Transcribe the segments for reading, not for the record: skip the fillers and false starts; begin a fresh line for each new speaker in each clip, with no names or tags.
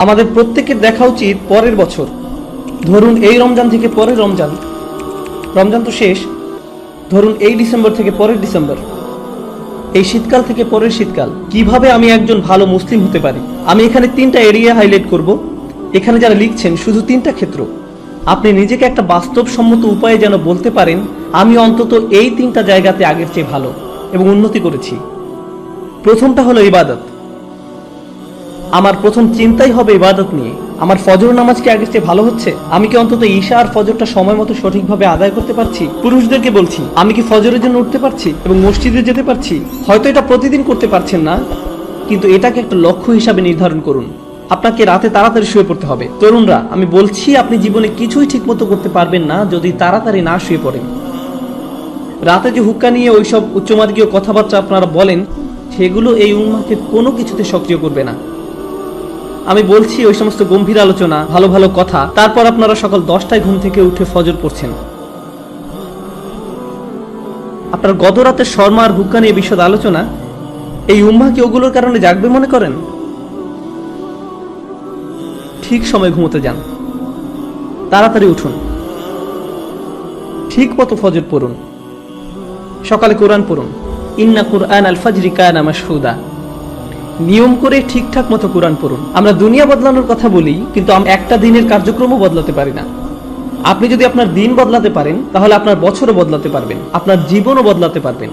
আমাদের প্রত্যেকের দেখা উচিত পরের বছর। ধরুন এই রমজান থেকে পরের রমজান, রমজান তো শেষ, ধরুন এই ডিসেম্বর থেকে পরের ডিসেম্বর, এই শীতকাল থেকে পরের শীতকাল। কিভাবে আমি একজন ভালো মুসলিম হতে পারি? আমি এখানে 3টা এরিয়া হাইলাইট করব। এখানে যারা লিখছেন শুধু 3টা ক্ষেত্র। আপনি নিজেকে একটা বাস্তবসম্মত উপায়ে যেন বলতে পারেন আমি অন্তত এই 3টা জায়গাতে আগের চেয়ে ভালো এবং উন্নতি করেছি। প্রথমটা হলো ইবাদত। আমার প্রথম চিন্তাই হবে ইবাদত নিয়ে। আমার ফজর নামাজ কি আগের চেয়ে ভালো হচ্ছে? আমি কি অন্তত ঈশা আর ফজরটা সময় মতো সঠিকভাবে আদায় করতে পারছি? পুরুষদেরকে বলছি, আমি কি ফজরের জন্য উঠতে পারছি এবং মসজিদে যেতে পারছি? হয়তো এটা প্রতিদিন করতে পারছেন না, কিন্তু এটাকে একটা লক্ষ্য হিসাবে নির্ধারণ করুন। আপনাকে রাতে তাড়াতাড়ি শুয়ে পড়তে হবে। তরুণরা, আমি বলছি আপনি জীবনে কিছুই ঠিকমতো করতে পারবেন না যদি তাড়াতাড়ি না শুয়ে পড়েন। রাতে যে হুক্কা নিয়ে ওইসব উচ্চমার্গীয় কথাবার্তা আপনারা বলেন, সেগুলো এই উম্মাহকে কোনো কিছুতে সক্রিয় করবে না। আমি বলছি ওই সমস্ত গম্ভীর আলোচনা, ভালো ভালো কথা, তারপর আপনারা সকাল 10টায় ঘুম থেকে উঠে ফজর পড়ছেন। আপনার গত রাতের শর্মা আর হুক্কা নিয়ে বিশদ আলোচনা, এই উম্মাহ কি ওগুলোর কারণে জাগবে মনে করেন? ঠিক সময় ঘুমোতে যান, তাড়াতাড়ি উঠুন, ঠিক মতো ফজর পড়ুন, সকালে কোরআন পড়ুন। ইন্না কুরআন আল ফাজরি কানা মাশহুদা। নিয়ম করে ঠিকঠাক মতো কোরআন পড়ুন। আমরা দুনিয়া বদলানোর কথা বলি, কিন্তু আমরা একটা দিনের কার্যক্রমও বদলাতে পারি না। আপনি যদি আপনার দিন বদলাতে পারেন, তাহলে আপনার বছরও বদলাতে পারবেন, আপনার জীবনও বদলাতে পারবেন।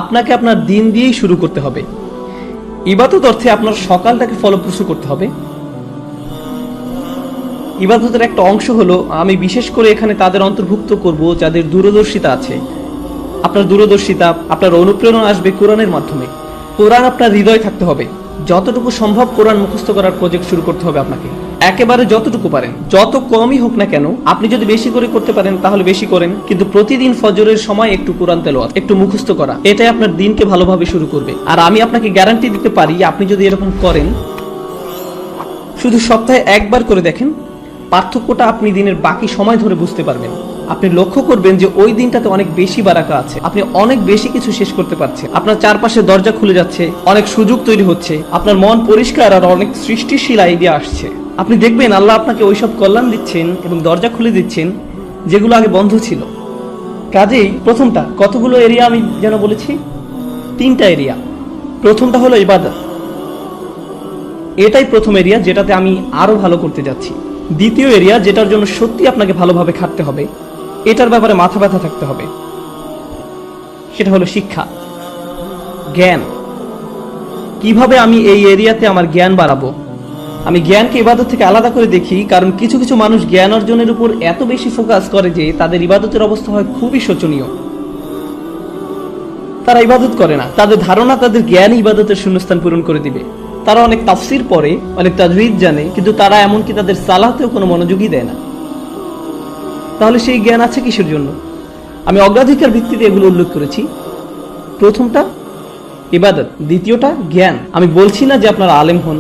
আপনাকে আপনার দিন দিয়েই শুরু করতে হবে। ইবাদত অর্থে আপনার সকালটাকে ফলপ্রসূ করতে হবে। ইবাদতের একটা অংশ হলো, আমি বিশেষ করে এখানে তাদের অন্তর্ভুক্ত করব যাদের দূরদর্শিতা আছে। আপনার দূরদর্শিতা, আপনার অনুপ্রেরণা আসবে কোরআনের মাধ্যমে। কোরআন আপনার হৃদয়ে থাকতে হবে। যতটুকু সম্ভব কোরআন মুখস্থ করার প্রজেক্ট শুরু করতে হবে আপনাকে। একেবারে যতটুকু পারেন, যত কমই হোক না কেন। আপনি যদি বেশি করে করতে পারেন তাহলে বেশি করেন, কিন্তু প্রতিদিন ফজরের সময় একটু কোরআন তেলাওয়াত, একটু মুখস্থ করা, এটাই আপনার দিনকে ভালোভাবে শুরু করবে। আর আমি আপনাকে গ্যারান্টি দিতে পারি, আপনি যদি এরকম করেন, শুধু সপ্তাহে একবার করে দেখেন, পার্থক্যটা আপনি দিনের বাকি সময় ধরে বুঝতে পারবেন। আপনি লক্ষ্য করবেন যে ওই দিনটাতে অনেক বেশি বারাকা আছে, আপনি অনেক বেশি কিছু শেষ করতে পারছেন, আপনার চারপাশে দরজা খুলে যাচ্ছে, অনেক সুযোগ তৈরি হচ্ছে, আপনার মন পরিষ্কার আর অনেক সৃষ্টিশীল আইডিয়া আসছে। আপনি দেখবেন আল্লাহ আপনাকে ওইসব কল্যাণ দিচ্ছেন এবং দরজা খুলে দিচ্ছেন যেগুলো আগে বন্ধ ছিল। কাজেই প্রথমটা, কতগুলো এরিয়া আমি যেন বলেছি? 3টা এরিয়া। প্রথমটা হলো ইবাদত। এটাই প্রথম এরিয়া যেটাতে আমি আরো ভালো করতে যাচ্ছি। দ্বিতীয় এরিয়া, যেটার জন্য সত্যি আপনাকে ভালোভাবে খাটতে হবে, এটার ব্যাপারে মাথা ব্যথা থাকতে হবে, সেটা হলো শিক্ষা, জ্ঞান। কিভাবে আমি এই এরিয়াতে আমার জ্ঞান বাড়াবো? আমি জ্ঞানকে ইবাদত থেকে আলাদা করে দেখি, কারণ কিছু কিছু মানুষ জ্ঞান অর্জনের উপর এত বেশি ফোকাস করে যে তাদের ইবাদতের অবস্থা হয় খুবই শোচনীয়। তারা ইবাদত করে না, তাদের ধারণা তাদের জ্ঞান ইবাদতের শূন্যস্থান পূরণ করে দিবে। তারা অনেক তাফসির পড়ে, অনেক তাজউইদ জানে, কিন্তু তারা এমনকি তাদের সালাতেও কোনো মনোযোগই দেয় না। তাহলে সেই জ্ঞান আছে কিসের জন্য? আমি অগ্রাধিকার ভিত্তিতে এগুলো উল্লেখ করেছি। প্রথমটা ইবাদত, দ্বিতীয়টা জ্ঞান। আমি বলছি না যে আপনারা আলেম হন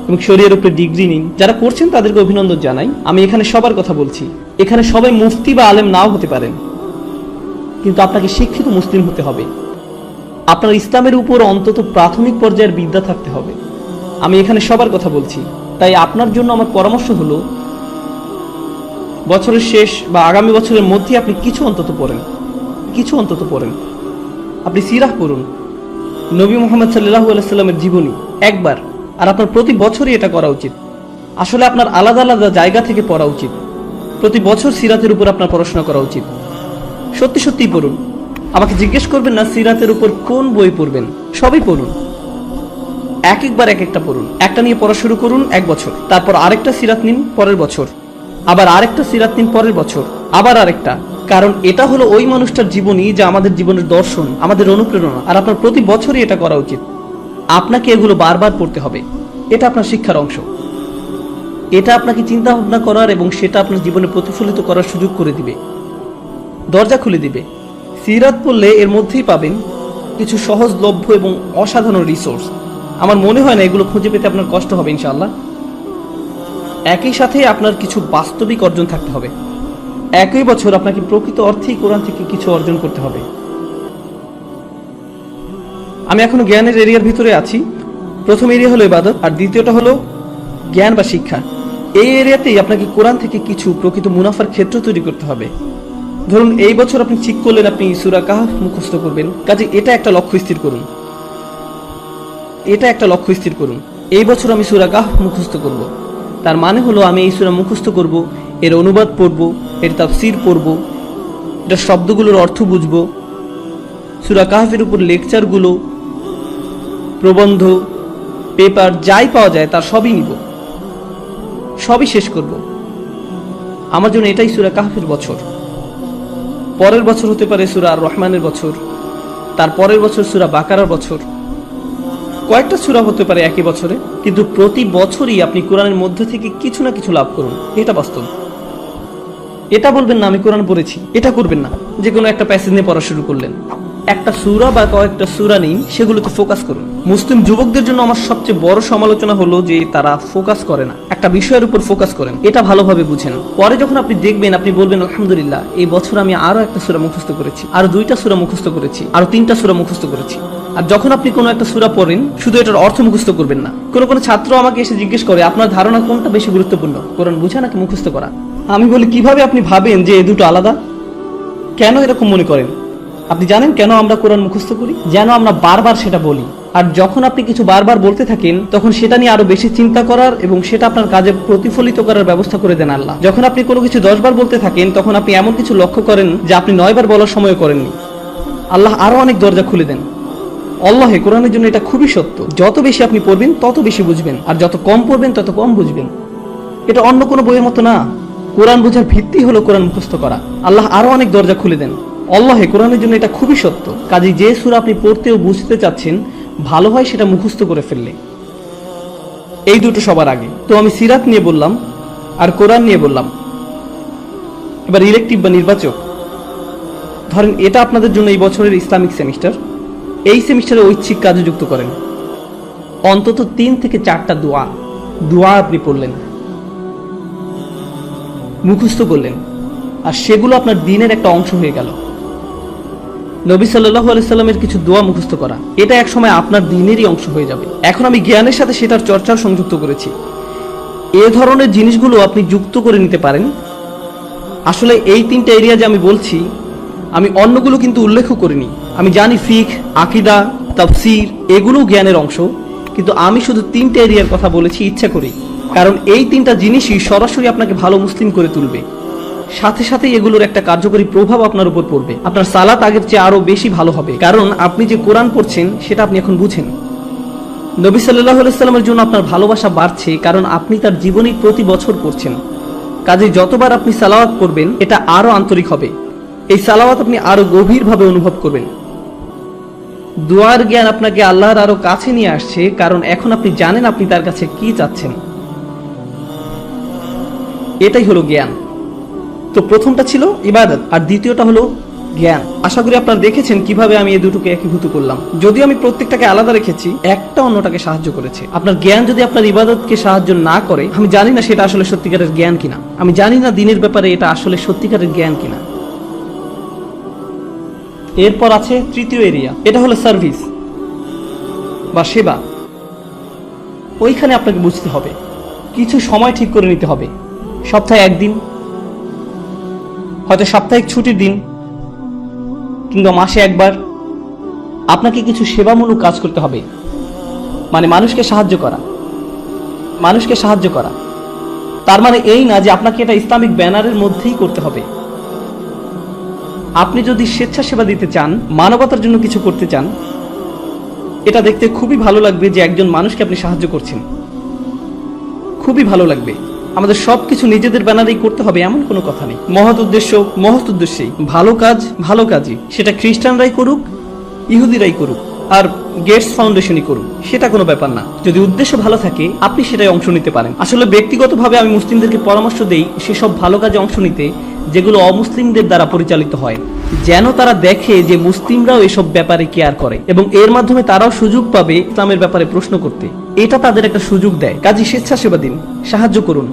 এবং শরীয়তের উপরে ডিগ্রি নিন। যারা করছেন তাদেরকে অভিনন্দন জানাই। আমি এখানে সবার কথা বলছি। এখানে সবাই মুফতি বা আলেম নাও হতে পারেন, কিন্তু আপনাকে শিক্ষিত মুসলিম হতে হবে। আপনার ইসলামের উপর অন্তত প্রাথমিক পর্যায়ের বিদ্যা থাকতে হবে। আমি এখানে সবার কথা বলছি। তাই আপনার জন্য আমার পরামর্শ হলো, বছরের শেষ বা আগামী বছরের মধ্যে আপনি কিছু অন্তত পড়েন। আপনি সিরাহ পড়ুন, নবী মুহাম্মদ সাল্লাল্লাহু আলাইহি সাল্লামের জীবনী একবার। আর আপনার প্রতি বছরই এটা করা উচিত। আসলে আপনার আলাদা আলাদা জায়গা থেকে পড়া উচিত। প্রতি বছর সিরাতের উপর আপনার পড়াশোনা করা উচিত। সত্যি সত্যিই পড়ুন। আমাকে জিজ্ঞেস করবেন না সিরাতের উপর কোন বই পড়বেন, সবই পড়ুন। একবার এক একটা পড়ুন। একটা নিয়ে পড়া শুরু করুন 1 বছর, তারপর আরেকটা সিরাত নিন পরের বছর, আবার আরেকটা সিরাত নিন পরের বছর, আবার আরেকটা। কারণ এটা হলো ওই মানুষটার জীবনী যা আমাদের জীবনের দর্শন, আমাদের অনুপ্রেরণা। আর আপনার প্রতি বছরই এটা করা উচিত। আপনাকে এগুলো বারবার পড়তে হবে। এটা আপনার শিক্ষার অংশ। এটা আপনাকে চিন্তা ভাবনা করার এবং সেটা আপনার জীবনে প্রতিফলিত করার সুযোগ করে দিবে, দরজা খুলে দিবে। সিরাত পড়লে এর মধ্যেই পাবেন কিছু সহজলভ্য এবং অসাধারণ রিসোর্স। আমার মনে হয় না এগুলো খুঁজে পেতে আপনার কষ্ট হবে ইনশাআল্লাহ। একই সাথে আপনার কিছু বাস্তবিক অর্জন থাকতে হবে। একই বছর আপনাকে প্রকৃত অর্থেই কোরআন থেকে কিছু অর্জন করতে হবে। আমি এখনো জ্ঞানের এরিয়ার ভিতরে আছি। প্রথম এরিয়া হলো ইবাদত, আর দ্বিতীয়টা হলো জ্ঞান বা শিক্ষা, এই এরিয়াতেই আপনাকে কোরআন থেকে কিছু প্রকৃত মুনাফার ক্ষেত্র তৈরি করতে হবে। ধরুন এই বছর আপনি ঠিক করলেন আপনি সূরা কাহফ মুখস্থ করবেন, কাজে এটা একটা লক্ষ্য স্থির করুন। এই বছর আমি সূরা কাহফ মুখস্থ করব। তার মানে হলো আমি এই সূরা মুখস্থ করব, এর অনুবাদ পড়ব, এর তাফসীর পড়ব, এটার শব্দগুলোর অর্থ বুঝব, সূরা কাহফের উপর লেকচারগুলো, প্রবন্ধ, পেপার যাই পাওয়া যায় তার সবই নিব, সবই শেষ করব। আমার জন্য এটাই সূরা কাহফের বছর। পরের বছর হতে পারে সূরা আর রহমানের বছর, তার পরের বছর সূরা বাকারার বছর, কয়েকটা সূরা হতে পারে একই বছরে, কিন্তু প্রতি বছরই আপনি কোরআনের মধ্যে থেকে কিছু না কিছু লাভ করুন, এটা বাস্তব। এটা বলবেন না আমি কোরআন পড়েছি, এটা করবেন না। যে কোনো একটা প্যাসেজ নিয়ে পড়া শুরু করলেন, একটা সূরা বা কয়েকটা সূরা নিন, সেগুলোতে ফোকাস করুন। মুসলিম যুবকদের জন্য আমার সবচেয়ে বড় সমালোচনা হলো যে তারা ফোকাস করে না, একটা বিষয়ের উপর ফোকাস করেন, এটা ভালোভাবে বুঝেন। পরে যখন আপনি দেখবেন আপনি বলবেন আলহামদুলিল্লাহ এই বছর আমি আরো একটা সূরা মুখস্থ করেছি, আরো 2টা সূরা মুখস্থ করেছি, আরো 3টা সূরা মুখস্থ করেছি। আর যখন আপনি কোনো একটা সূরা পড়েন শুধু এটার অর্থ মুখস্থ করবেন না। কোনো ছাত্র আমাকে এসে জিজ্ঞেস করে আপনার ধারণা কোনটা বেশি গুরুত্বপূর্ণ, কোরআন বোঝা নাকি মুখস্থ করা? আমি বলি কিভাবে আপনি ভাবেন যে এই দুটো আলাদা? কেন এরকম মনে করেন? আপনি জানেন কেন আমরা কোরআন মুখস্থ করি? যেন আমরা বারবার সেটা বলি। আর যখন আপনি কিছু বারবার বলতে থাকেন তখন সেটা নিয়ে আরো বেশি চিন্তা করার এবং সেটা আপনার কাজে প্রতিফলিত করার ব্যবস্থা করে দেন আল্লাহ। যখন আপনি কোনো কিছু 10 বার বলতে থাকেন তখন আপনি এমন কিছু লক্ষ্য করেন যা আপনি 9 বার বলার সময় করেননি। আল্লাহ আরো অনেক দরজা খুলে দেন। আল্লাহে কোরআনের জন্য এটা খুবই সত্য। যত বেশি আপনি পড়বেন তত বেশি বুঝবেন, আর যত কম পড়বেন তত কম বুঝবেন। এটা অন্য কোনো বইয়ের মতো না। কোরআন বোঝার ভিত্তি হলো কোরআন মুখস্থ করা। আল্লাহ আরো অনেক দরজা খুলে দেন। আল্লাহে কোরআনের জন্য এটা খুবই সত্য। কাজেই যে সূরা আপনি পড়তে ও বুঝতে চাচ্ছেন ভালো হয় সেটা মুখস্থ করে ফেললে। এই দুটো সবার আগে। তো আমি সিরাত নিয়ে বললাম আর কোরআন নিয়ে বললাম। এবার ইলেকটিভ বা নির্বাচক, ধরেন এটা আপনাদের জন্য এই বছরের ইসলামিক সেমিস্টার। এই সেমিস্টারে ঐচ্ছিক কাজে যুক্ত করেন। অন্তত 3 থেকে 4টা দোয়া আপনি পড়লেন, মুখস্থ করলেন, আর সেগুলো আপনার দিনের একটা অংশ হয়ে গেল। নবী সাল্লাল্লাহু আলাইহি সাল্লামের কিছু দোয়া মুখস্থ করা, এটা এক সময় আপনার দিনেরই অংশ হয়ে যাবে। এখন আমি জ্ঞানের সাথে সেটার চর্চাও সংযুক্ত করেছি। এ ধরনের জিনিসগুলো আপনি যুক্ত করে নিতে পারেন। আসলে এই 3টা এরিয়া যে আমি বলছি, আমি অন্যগুলো কিন্তু উল্লেখ করিনি। আমি জানি ফিকহ, আকীদা, তাফসীর এগুলো জ্ঞানের অংশ, কিন্তু আমি শুধু 3টা এরিয়ার কথা বলেছি ইচ্ছা করি, কারণ এই 3টা জিনিসই সরাসরি আপনাকে ভালো মুসলিম করে তুলবে। সাথে সাথে এগুলোর একটা কার্যকরী প্রভাব আপনার উপর পড়বে। আপনার সালাত আগের চেয়ে আরো বেশি ভালো হবে, কারণ আপনি যে কোরআন পড়ছেন সেটা আপনি এখন বুঝেন। নবী সাল্লাল্লাহু আলাইহি সাল্লামের জন্য আপনার ভালোবাসা বাড়ছে, কারণ আপনি তার জীবনী প্রতি বছর পড়ছেন। কাজে যতবার আপনি সালাওয়াত পড়বেন এটা আরো আন্তরিক হবে। এই সালাওয়াত আপনি আরো গভীরভাবে অনুভব করবেন। দোয়ার জ্ঞান আপনাকে আল্লাহর আরো কাছে নিয়ে আসছে, কারণ এখন আপনি জানেন আপনি তার কাছে কি চাচ্ছেন। এটাই হলো জ্ঞান। তো প্রথমটা ছিল ইবাদত আর দ্বিতীয়টা হলো জ্ঞান। আশা করি আপনারা দেখেছেন কিভাবে আমি এই দুটোকে একীভূত করলাম। যদিও আমি প্রত্যেকটাকে আলাদা রেখেছি, একটা অন্যটাকে সাহায্য করেছে। আপনার জ্ঞান যদি আপনার ইবাদতকে সাহায্য না করে, আমি জানি না সেটা আসলে সত্যিকারের জ্ঞান কিনা। আমি জানি না দিনের ব্যাপারে এটা আসলে সত্যিকারের জ্ঞান কিনা। এরপর আছে তৃতীয় এরিয়া, এটা হলো সার্ভিস বা সেবা। ওইখানে আপনাকে বুঝতে হবে, কিছু সময় ঠিক করে নিতে হবে। সপ্তাহে 1 দিন, হয়তো সাপ্তাহিক ছুটির দিন, কিংবা মাসে 1 বার আপনাকে কিছু সেবামূলক কাজ করতে হবে। মানে মানুষকে সাহায্য করা। তার মানে এই না যে আপনাকে এটা ইসলামিক ব্যানারের মধ্যেই করতে হবে। আপনি যদি স্বেচ্ছাসেবা দিতে চান, মানবতার জন্য কিছু করতে চান, এটা দেখতে খুবই ভালো লাগবে যে একজন মানুষকে আপনি সাহায্য করছেন। খুবই ভালো লাগবে। আমাদের সবকিছু নিজেদের ব্যানারেই করতে হবে এমন কোনো কথা নেই। মহৎ উদ্দেশ্যেই ভালো কাজই, সেটা খ্রিস্টানরাই করুক, ইহুদিরাই করুক, আর গেটস ফাউন্ডেশনই করুক, সেটা কোনো ব্যাপার না। যদি উদ্দেশ্য ভালো থাকে আপনি সেটাই অংশ নিতে পারেন। আসলে ব্যক্তিগতভাবে আমি মুসলিমদেরকে পরামর্শ দেই সেসব ভালো কাজে অংশ নিতে যেগুলো অমুসলিমদের দ্বারা পরিচালিত হয়, যেন তারা দেখে যে মুসলিমরাও এসব ব্যাপারে কেয়ার করে এবং এর মাধ্যমে তারাও সুযোগ পাবে ইসলামের ব্যাপারে প্রশ্ন করতে। এটা তাদের একটা সুযোগ দেয়। কাজে স্বেচ্ছাসেবা দিন, সাহায্য করুন,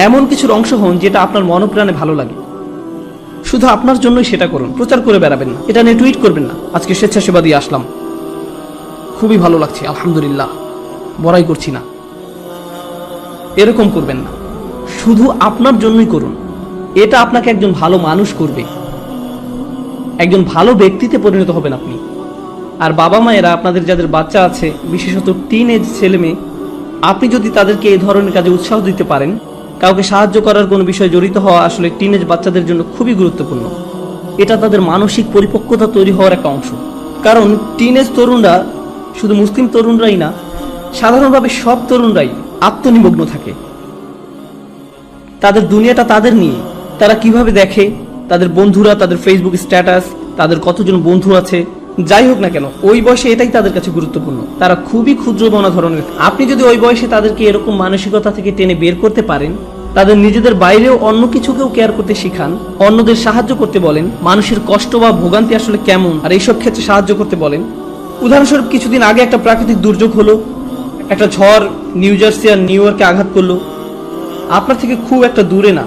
এমন কিছুর অংশ হন যেটা আপনার মনপ্রাণে ভালো লাগে। শুধু আপনার জন্যই সেটা করুন, প্রচার করে বেড়াবেন না, এটা নিয়ে টুইট করবেন না আজকে স্বেচ্ছাসেবা দিয়ে আসলাম, খুবই ভালো লাগছে, আলহামদুলিল্লাহ, বড়াই করছি না। এরকম করবেন না, শুধু আপনার জন্যই করুন। এটা আপনাকে একজন ভালো মানুষ করবে, একজন ভালো ব্যক্তিতে পরিণত হবেন আপনি। আর বাবা মায়েরা আপনাদের যাদের বাচ্চা আছে, বিশেষত টিন এজ ছেলে মেয়ে, আপনি যদি তাদেরকে এই ধরনের কাজে উৎসাহ দিতে পারেন, কাউকে সাহায্য করার কোনো বিষয়ে জড়িত হওয়া আসলে টিন এজ বাচ্চাদের জন্য খুবই গুরুত্বপূর্ণ। এটা তাদের মানসিক পরিপক্কতা তৈরি হওয়ার একটা অংশ। কারণ টিন এজ তরুণরা শুধু মুসলিম তরুণরাই না, সাধারণভাবে সব তরুণরাই আত্মনিমগ্ন থাকে। তাদের দুনিয়াটা তাদের নিয়ে, তারা কিভাবে দেখে, তাদের বন্ধুরা, তাদের ফেসবুক স্ট্যাটাস, তাদের কতজন বন্ধু আছে, যাই হোক না কেন, ওই বয়সে এটাই তাদের কাছে গুরুত্বপূর্ণ। তারা খুবই ক্ষুদ্রমনা ধরনের। আপনি যদি ওই বয়সে তাদেরকে এরকম মানসিকতা থেকে টেনে বের করতে পারেন, তাদের নিজেদের বাইরেও অন্য কিছুকেও কেয়ার করতে শিখান, অন্যদের সাহায্য করতে বলেন, মানুষের কষ্ট বা ভোগান্তি আসলে কেমন আর এইসব ক্ষেত্রে সাহায্য করতে বলেন। উদাহরণস্বরূপ কিছুদিন আগে একটা প্রাকৃতিক দুর্যোগ হলো, একটা ঝড় নিউ জার্সি আর নিউ ইয়র্কে আঘাত করলো। আপনার থেকে খুব একটা দূরে না,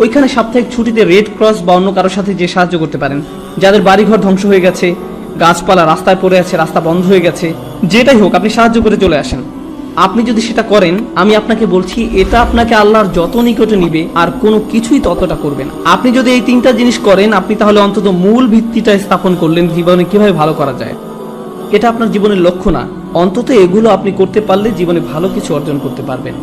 ওইখানে সাপ্তাহিক ছুটিতে রেড ক্রস বা অন্য কারোর সাথে যে সাহায্য করতে পারেন, যাদের বাড়িঘর ধ্বংস হয়ে গেছে, গাছপালা রাস্তায় পড়ে আছে, রাস্তা বন্ধ হয়ে গেছে, যেটাই হোক আপনি সাহায্য করে চলে আসেন। আপনি যদি সেটা করেন, আমি আপনাকে বলছি এটা আপনাকে আল্লাহর যত নিকটে নিবে আর কোনো কিছুই ততটা করবে না। আপনি যদি এই তিনটা জিনিস করেন, আপনি তাহলে অন্তত মূল ভিত্তিটা স্থাপন করলেন জীবনে কিভাবে ভালো করা যায়। এটা আপনার জীবনের লক্ষ্য না, অন্তত এগুলো আপনি করতে পারলে জীবনে ভালো কিছু অর্জন করতে পারবেন।